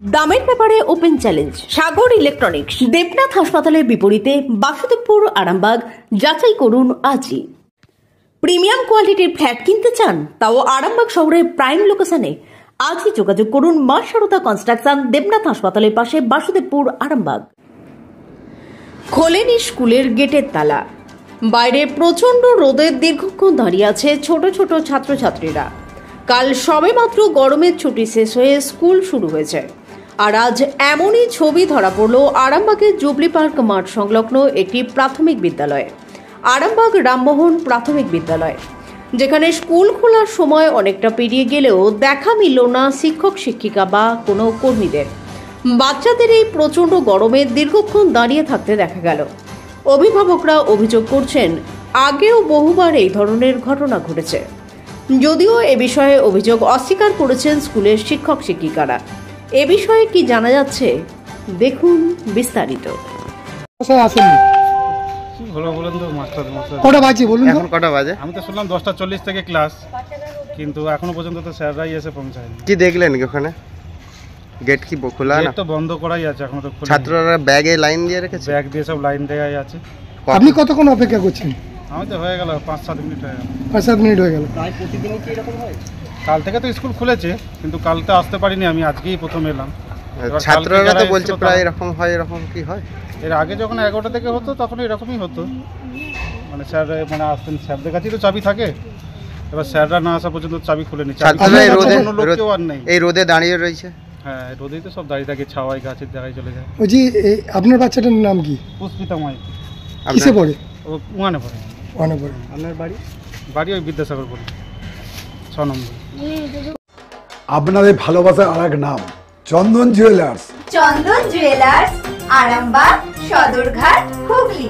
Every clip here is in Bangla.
দামের ব্যাপারে ওপেন চ্যালেঞ্জ সাগর ইলেকট্রনিক্স। দেবনাথ হাসপাতালের বিপরীতে বাসুদেবপুর, আরামবাগ। যাচাই করুন আজই। প্রিমিয়াম কোয়ালিটির ফ্ল্যাট কিনতে চান, তাও আরামবাগ শহরের প্রাইম লোকেশনে? আজই যোগাযোগ করুন মা সারদা কনস্ট্রাকশন, দেবনাথ হাসপাতালের পাশে, বাসুদেবপুর, আরামবাগ। খোলেনি স্কুলের গেটের তালা। বাইরে প্রচন্ড রোদের দীর্ঘক্ষণ দাঁড়িয়ে আছে ছোট ছোট ছাত্রছাত্রীরা। কাল সবেমাত্র গরমের ছুটি শেষ হয়ে স্কুল শুরু হয়েছে, আর আজ এমনই ছবি ধরা পড়ল আরামবাগের জুবলি পার্ক মাঠ সংলগ্ন একটি প্রাথমিক বিদ্যালয়ে, আরামবাগ রামমোহন প্রাথমিক বিদ্যালয়, যেখানে স্কুল খোলার সময় অনেকটা পেরিয়ে গেলেও দেখা মিলল না শিক্ষক শিক্ষিকা বা কোনো কর্মীদের। বাচ্চাদের এই প্রচণ্ড গরমে দীর্ঘক্ষণ দাঁড়িয়ে থাকতে দেখা গেল। অভিভাবকরা অভিযোগ করছেন, আগেও বহুবার এই ধরনের ঘটনা ঘটেছে। যদিও এ বিষয়ে অভিযোগ অস্বীকার করেছেন স্কুলের শিক্ষক শিক্ষিকারা। এ বিষয়ে কি জানা যাচ্ছে, দেখুন বিস্তারিত। কটা বাজে বলুন? এখন কটা বাজে? আমি তো শুনলাম 10:40 থেকে ক্লাস, কিন্তু এখনো পর্যন্ত তো স্যাররাই এসে পৌঁছায়নি। কি দেখলেন ওখানে? গেট কি খোলা? গেট তো বন্ধ করাই আছে, এখনো তো খোলা। ছাত্ররা ব্যাগে লাইন দিয়ে রেখেছে, ব্যাগ দিয়ে সব লাইন দেয়াই আছে। আপনি কতক্ষণ অপেক্ষা করছেন? আমি তো হয়ে গেল 5-7 মিনিট হয়ে গেল। 5-7 মিনিট হয়ে গেল। প্রতিদিনই কি এরকম হয়? কাল থেকে তো স্কুল খুলেছে, কিন্তু কাল তো আসতে পারিনি, আমি আজকেই প্রথম এলাম। ছাত্ররা তো বলছে প্রায় এরকম হয়। এরকম কি হয়? এর আগে যখন 11টা থেকে হতো তখন এরকমই হতো, মানে স্যার আসতেন, স্যারদের কাছেই তো চাবি থাকে। এবার স্যাররা না আসা পর্যন্ত চাবি খুলেনি। এই রোদে দাঁড়িয়ে রয়েছে। হ্যাঁ, রোদেই তো সব দাঁড়িয়ে থাকে, ছাওয়ায় গাছের জায়গায় চলে যায়। জি, আপনার বাচ্চাটার নাম কি? পুষ্পিতা মাই। কিসে পড়ে? ও ওয়ানে পড়ে। ওয়ানে পড়ে। আপনার বাড়ি? বাড়ি ওই বিদ্যাসাগর পড়ে, 6 নম্বর। আপনাদের ভালোবাসার আর এক নাম চন্দন জুয়েলার্স। চন্দন জুয়েলার্স, আরামবাগ, সদরঘাট, হুগলি।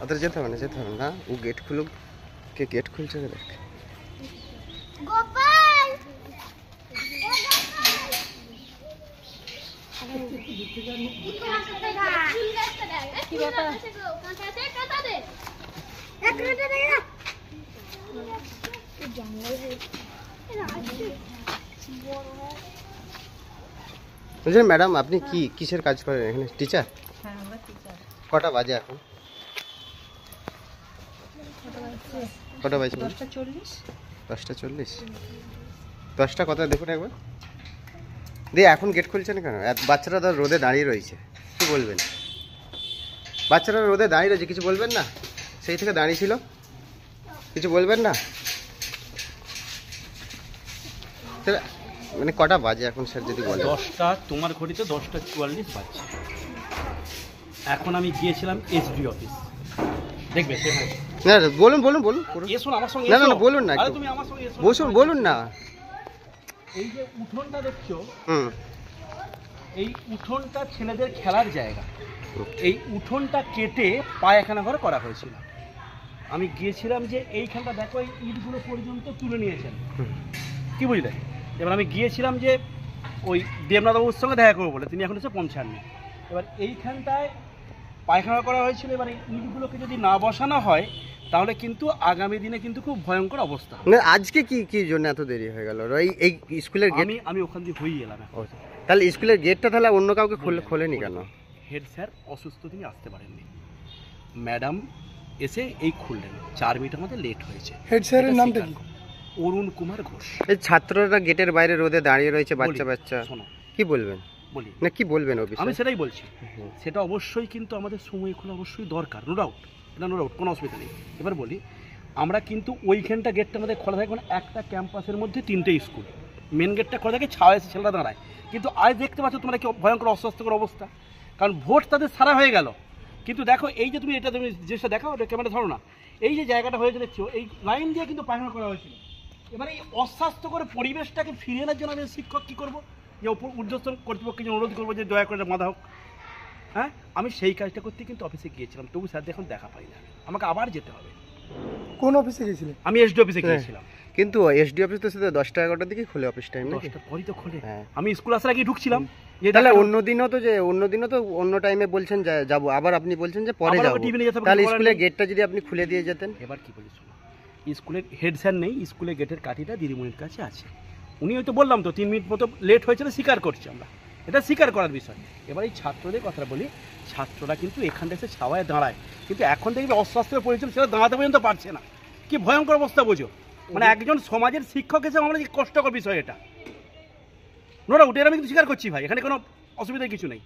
ওদের যেতে হবে না, ও গেট খুলুক। কে গেট খুলছে দেখ। গোপাল, বলছেন ম্যাডাম, আপনি কিসের কাজ করেন এখানে? টিচার? কটা বাজে এখন? কটা বাজে? 10:40। 10টা কথা দেখুন একবার দিয়ে। এখন গেট খুলছেন কেন? বাচ্চারা তো রোদে দাঁড়িয়ে রয়েছে, কি বলবেন? বাচ্চারা রোদে দাঁড়িয়ে রয়েছে, কিছু বলবেন না? সেই থেকে দাঁড়িয়ে ছিল, কিছু বলবেন না? মানে কটা বাজে এখন স্যার যদি বলেন? 10টা, তোমার ঘড়িতে 10:44 বাজছে। এখন আমি গিয়েছিলাম এসডি অফিস, দেখবে সেখানে। না বলুন এসো আমার সঙ্গে। না বলুন না, তুমি আমার সঙ্গে এসো। বলুন না। এই যে উঠোনটা দেখছো, এই উঠোনটা ছেলেদের খেলার জায়গা। এই উঠোনটা কেটে পায়খানা ঘর করা হয়েছিল। আমি গিয়েছিলাম যে এইখানটা দেখো, এই ইটগুলো পর্যন্ত তুলে নিয়েছেন, কি বুঝলে? এবার আমি গিয়েছিলাম যে ওই দেবনাথবাবুর সঙ্গে দেখা করবো বলে, তিনি এখন এসে পৌঁছাননি। এবার এইখানটায় পায়খানা করা হয়েছিল। এবার এই ইটগুলোকে যদি না বসানো হয়, তাহলে কিন্তু আগামী দিনে কিন্তু খুব ভয়ঙ্কর অবস্থা। আজকে কি জন্য এত দেরি হয়ে গেল? এই স্কুলের গেট আমি ওখান দিয়ে হয়ে এলাম। তাহলে স্কুলের গেটটা তাহলে অন্য কাউকে খোলেনি কেন? হেড স্যার অসুস্থ, তিনি আসতে পারেননি। ম্যাডাম এসে এই খুললেন, 4 মিনিট আমাদের লেট হয়েছে। হেড স্যারের নামটা কি? অরুণ কুমার ঘোষ। এই ছাত্ররা গেটের বাইরে রোদে দাঁড়িয়ে রয়েছে, বাচ্চা। শোনো, কি বলবেন? বলি না, কি বলবেন? আমি সেটাই বলছি। সেটা অবশ্যই কিন্তু আমাদের সময়গুলো অবশ্যই দরকার, নো ডাউট, কোনো অসুবিধা নেই। এবার বলি, আমরা কিন্তু ওইখানটা গেটটা আমাদের খোলা থাকে, মানে একটা ক্যাম্পাসের মধ্যে 3টে স্কুল, মেন গেটটা খোলা থাকে, ছাওয়া এসে ছেলেরা দাঁড়ায়। কিন্তু আজ দেখতে পাচ্ছ তোমরা কি ভয়ঙ্কর অস্বাস্থ্যকর অবস্থা, কারণ ভোট তাদের সারা হয়ে গেল। কিন্তু দেখো, এই যে তুমি জিনিসটা দেখাও, ওটা ক্যামেরা ধরো না, এই যে জায়গাটা হয়েছে দেখছো, এই লাইন দিয়ে কিন্তু পায়খানা করা হয়েছিল। এবার এই অস্বাস্থ্যকর পরিবেশটাকে ফিরিয়ে আনার জন্য আমি শিক্ষক কী করবো, যে ঊর্ধ্বতন কর্তৃপক্ষকে অনুরোধ করবো যে দয়া করে মাথা হোক। হ্যাঁ, আমি সেই কাজটা করতে কিন্তু অফিসে গিয়েছিলাম, তবু স্যার এখন দেখা পাই না, আমাকে আবার যেতে হবে। কোন অফিসে গিয়েছিলেন? আমি এসডি অফিসে গিয়েছিলাম। কিন্তু এসডি অফিস তো শুধু 10টা 11টার দিকে খোলে, অফিস টাইম নাকি? 10টার পরই তো খোলে। হ্যাঁ, আমি স্কুল আসার আগে ঢুকছিলাম, তাহলে অন্যদিনও তো অন্য টাইমে বলছেন যাবো, আবার আপনি বলছেন যে পরে যাবো, তাহলে স্কুলের গেটটা যদি আপনি খুলে দিয়ে যেতেন। এবার কি বলি শোনো, স্কুলের হেড স্যার নেই, স্কুলের গেটের কাঠিটা দিদিমণির কাছে আছে। উনি হয়তো বললাম তো 3 মিনিট মতো লেট হয়েছিল, স্বীকার করছি আমরা, এটা স্বীকার করার বিষয়। এবার এই ছাত্রদের কথা বলি, ছাত্ররা কিন্তু এখানটা এসে ছাওয়ায় দাঁড়ায়, কিন্তু এখন দেখবে অস্বাস্থ্যের পরিচয় সেটা দাঁড়াতে পর্যন্ত পারছে না। কি ভয়ঙ্কর অবস্থা বোঝো, মানে একজন সমাজের শিক্ষক হিসেবে আমরা কষ্টকর বিষয় এটা। নো ডাউট, এটা আমি কিন্তু স্বীকার করছি ভাই, এখানে কোনো অসুবিধার কিছু নেই।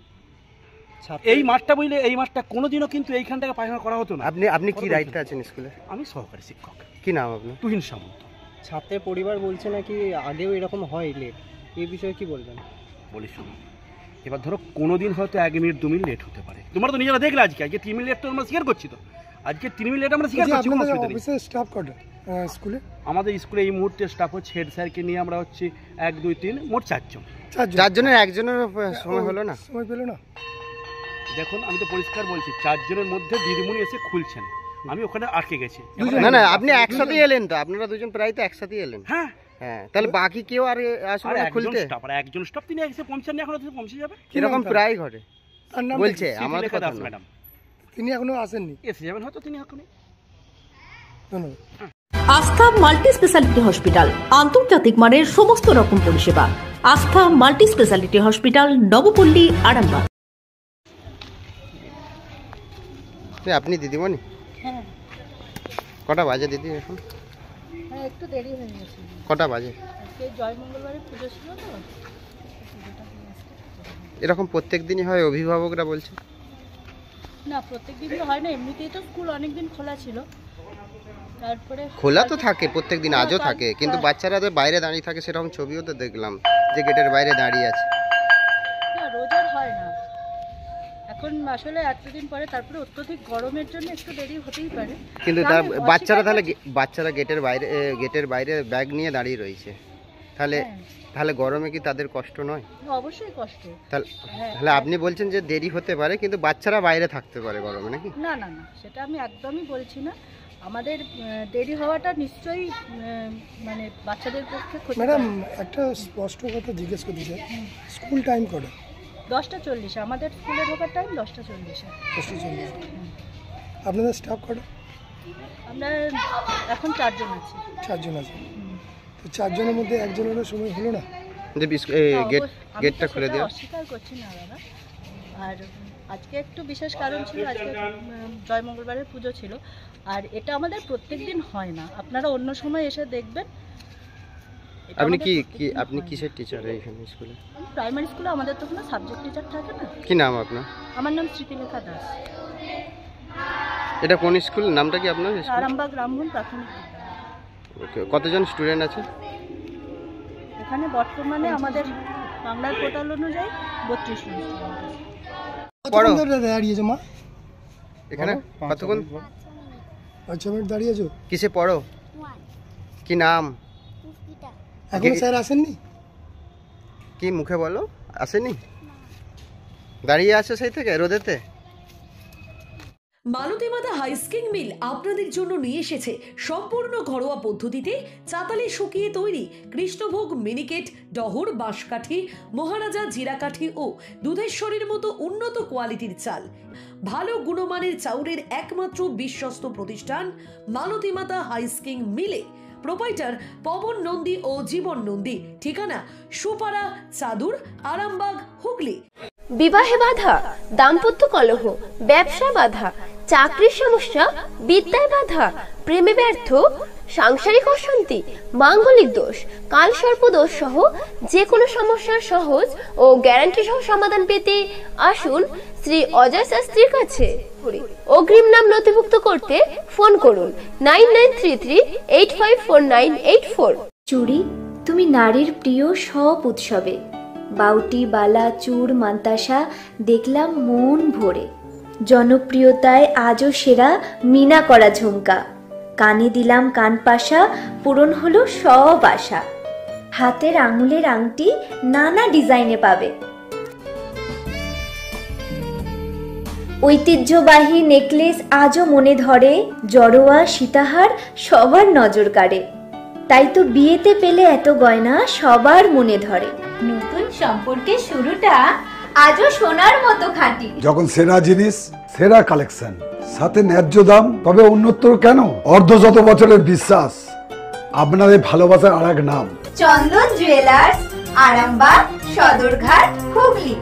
এই মাঠটা বুঝলে, এই মাঠটা কোনোদিনও কিন্তু এইখান থেকে পায়খানা করা হতো না। আপনি কি দায়িত্বে আছেন স্কুলে? আমি সহকারী শিক্ষক। কি নাম আপনার? তুহিন সামন্ত। ছাত্রের পরিবার বলছে নাকি আগেও এরকম হয় লেট, এই বিষয়ে কি বলবেন? বলি শোনো, এবার ধরো কোনো দিন হয়তো 1 মিনিট 2 মিনিট লেট হতে পারে, তোমরা তো নিজেরা দেখলে আজকে 3 মিনিট লেট তো আমরা স্বীকার করছি, তো আজকে 3 মিনিট লেট আমরা স্বীকার করছি। অফিসের স্টাফ কটা স্কুলে? আমাদের স্কুলে এই মুহূর্তে স্টাফ হচ্ছে হেড স্যারকে নিয়ে আমরা হচ্ছে 1 2 3 মোট 4 জন। 4 জনের একজনের সময় হলো না, সময় পেলো না। দেখুন আমি তো পরিষ্কার বলছি, 4 জনের মধ্যে দিদিমণি এসে খুলছেন, আমি ওখানে আটকে গেছি। না আপনি একসাথে এলেন তো, আপনারা দুজন প্রায় তো একসাথে এলেন। হ্যাঁ, তাহলে বাকি কেউ আর আসলে খুলতে? একজন স্টাফ তিনি এসে পৌঁছাননি, এখন পৌঁছে যাবে, এরকম প্রায় ঘটে বলছে আমাদের কথা। ম্যাডাম তিনি এখনো আসেননি, এসে যাবেন হয়তো তিনি এখনই। ধন্যবাদ। আস্থা মাল্টি স্পেশালিটি হসপিটাল, আন্তর্জাতিক মানের সমস্ত রকম পরিষেবা। আস্থা multi speciality hospital, Nabapalli, Arambagh. আপনি দিদিমণি? হ্যাঁ। কটা বাজে দিদি এখন? হ্যাঁ, একটু দেরি হয়ে গেছে। কটা বাজে? আজকে জয় মঙ্গলবারের পুজো ছিল তো। এরকম প্রত্যেক দিনই হয় অভিভাবকরা বলছে? না, প্রত্যেক দিন তো হয় না, এমনিতেই তো স্কুল অনেক দিন খোলা ছিল, তারপরে খোলা তো থাকে প্রত্যেক দিন, আজও থাকে, কিন্তু বাচ্চারা তো বাইরে দাঁড়িয়ে থাকে, সেরকম ছবিও তো দেখলাম যে গেটের বাইরে দাঁড়িয়ে আছে। না, রোজ আর হয় না, এখন আসলে এতদিন পরে, তারপরে অত্যধিক গরমের জন্য একটু দেরি হতেই পারে। কিন্তু বাচ্চারা গেটের বাইরে ব্যাগ নিয়ে দাঁড়িয়ে রয়েছে, তাহলে গরমে কি তাদের কষ্ট নয়? অবশ্যই কষ্ট। তাহলে আপনি বলছেন যে দেরি হতে পারে, কিন্তু বাচ্চারা বাইরে থাকতে পারে গরমে, নাকি? না না না, সেটা আমি একদমই বলছি না। আমাদের দেরি হওয়াটা নিশ্চয়ই মানে বাচ্চাদের পক্ষে ক্ষতি। ম্যাডাম একটা স্পষ্ট কথা জিজ্ঞেস করতে চাই, স্কুল টাইম কটা? 10টা 40, আমাদের স্কুলে ঢোকার টাইম 10টা 40। 10টা 40। আপনাদের স্টাফ কটা? আমরা এখন 4 জন আছি। 4 জন আছে, তো 4 জনের মধ্যে একজনেরও সময় হলো না যে গেটটা খুলে দেওয়া? অস্বীকার করছি না দাদা, আর আজকে একটু বিশেষ কারণ ছিল, আজকে জয় মঙ্গলবারের পুজো ছিল, আর এটা আমাদের প্রত্যেক দিন হয় না, আপনারা অন্য সময় এসে দেখবেন। আপনি কিসের টিচার এইখানে স্কুলে? প্রাইমারি স্কুলে আমাদের তো কোনো সাবজেক্ট টিচার থাকে না। কি নাম আপনার? আমার নাম স্মৃতিলেখা দাস। এটা কোন স্কুল, নামটা কি আপনার? আরামবাগ রামমোহন প্রাথমিক। ওকে, কতজন স্টুডেন্ট আছে এখানে? বর্তমানে আমাদের বাংলার পোর্টাল অনুযায়ী 32 জন। কতক্ষণ ধরে দাঁড়িয়েছো মা এখানে? কতক্ষণ? 5 মিনিট দাঁড়িয়েছো? কিসে পড়ো? কি নাম? এখন স্যার আসেননি? কি মুখে বলো, আসেনি? দাঁড়িয়ে আছো সেই থেকে রোদেতে? মালতী মাতা হাইস্কিং মিল আপনাদের জন্য নিয়ে এসেছে সম্পূর্ণ ঘরোয়া পদ্ধতিতে চাতালে শুকিয়ে তৈরি কৃষ্ণভোগ মিনিকেট, ডহর, বাঁশকাঠি, মহারাজা জিরাকাঠি ও দুধেশ্বরীর মতো উন্নত কোয়ালিটির চাল। ভালো গুণমানের চাউলের একমাত্র বিশ্বস্ত প্রতিষ্ঠান মালতী মাতা হাইস্কিং মিলে। প্রোপাইটার পবন নন্দী ও জীবন নন্দী। ঠিকানা সুপারা, চাদুর, আরামবাগ, হুগলি। বিবাহে বাধা, দাম্পত্য কলহ, ব্যবসা বাধা, চাকরির সমস্যা, বিদ্যায় বাধা, প্রেমে ব্যর্থ, সাংসারিক অশান্তি, মাঙ্গলিক দোষ, কালসর্প দোষ সহ যে কোনো সমস্যার সহজ ও গ্যারান্টি সহ সমাধান পেতে আসুন শ্রী অজয় শাস্ত্রীর কাছে। অগ্রিম নাম নথিভুক্ত করতে ফোন করুন 9933854984। চুড়ি তুমি নারীর প্রিয় সব উৎসবে, বাউটি, বালা, চূড়, মান্তাসা দেখলাম মন ভরে। জনপ্রিয়তায় আজও সেরা মিনা করা ঝুমকা, কানে দিলাম কানপাশা, পূরণ হলো সব আশা। হাতের আঙুলের আংটি নানা ডিজাইনে পাবে, ঐতিহ্যবাহী নেকলেস আজও মনে ধরে, জড়োয়া, সীতাহার সবার নজর কাড়ে। তাই তো বিয়েতে পেলে এত গয়না সবার মনে ধরে। নতুন সম্পর্কের শুরুটা আজও সোনার মতো খাঁটি। যখন সেরা জিনিস, সেরা কালেকশন, সাথে ন্যায্য দাম, তবে উন্নতর কেন? অর্ধশত বছরের বিশ্বাস, আপনাদের ভালোবাসার আর এক নাম চন্দন জুয়েলার্স, আরামবাগ, সদরঘাট, হুগলি।